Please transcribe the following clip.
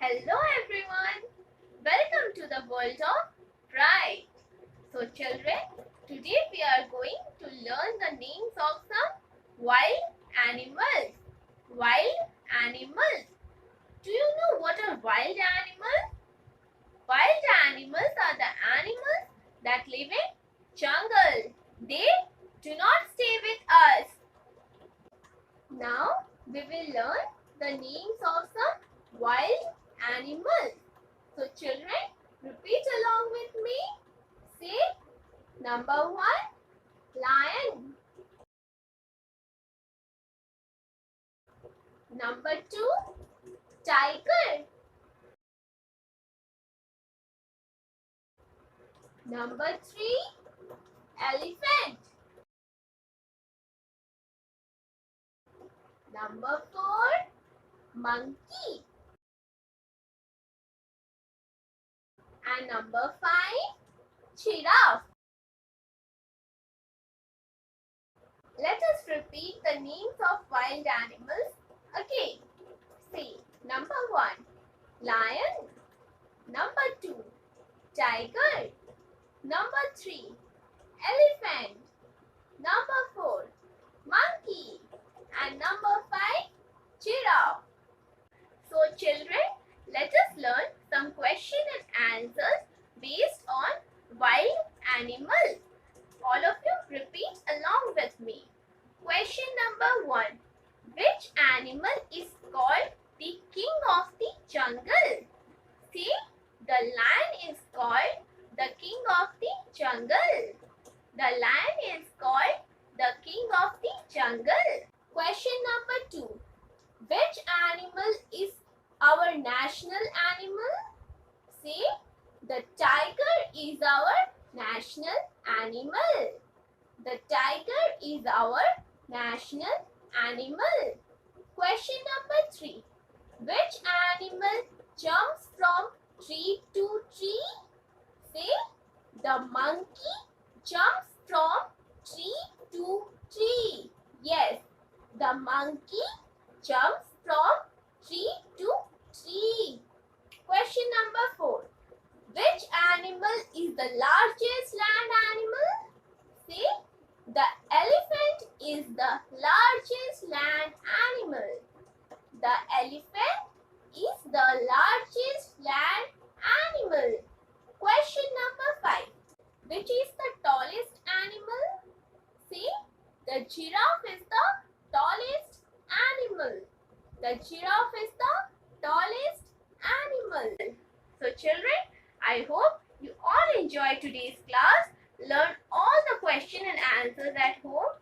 Hello everyone, welcome to the world of pride. So children, today we are going to learn the names of some wild animals. Wild animals. Do you know what are wild animals? Wild animals are the animals that live in jungle. They do not stay with us. Now we will learn the names of some wild animals. So children, repeat along with me. Say number 1, lion. Number 2, tiger. Number 3, elephant. Number 4, monkey. And number 5, giraffe. Let us repeat the names of wild animals again. Say number 1, lion. Number 2, tiger. Number 3, elephant. Number 4, monkey. And number 5, giraffe. So children, let us learn some question and answers based on wild animals. All of you repeat along with me. Question number 1. Which animal is called the king of the jungle? See, the lion is called the king of the jungle. The lion is called the king of the jungle. Question number 2. Which animal is our national animal? Say, the tiger is our national animal. The tiger is our national animal. Question number 3. Which animal jumps from tree to tree? Say, the monkey jumps from tree to tree. Yes, the monkey jumps from tree to tree. Question number 4. Which animal is the largest land animal? Say, the elephant is the largest land animal. The elephant is the largest land animal. Question number 5. Which is the tallest animal? Say, the giraffe is the tallest animal. The giraffe is the tallest animal. So children, I hope you all enjoyed today's class. Learn all the questions and answers at home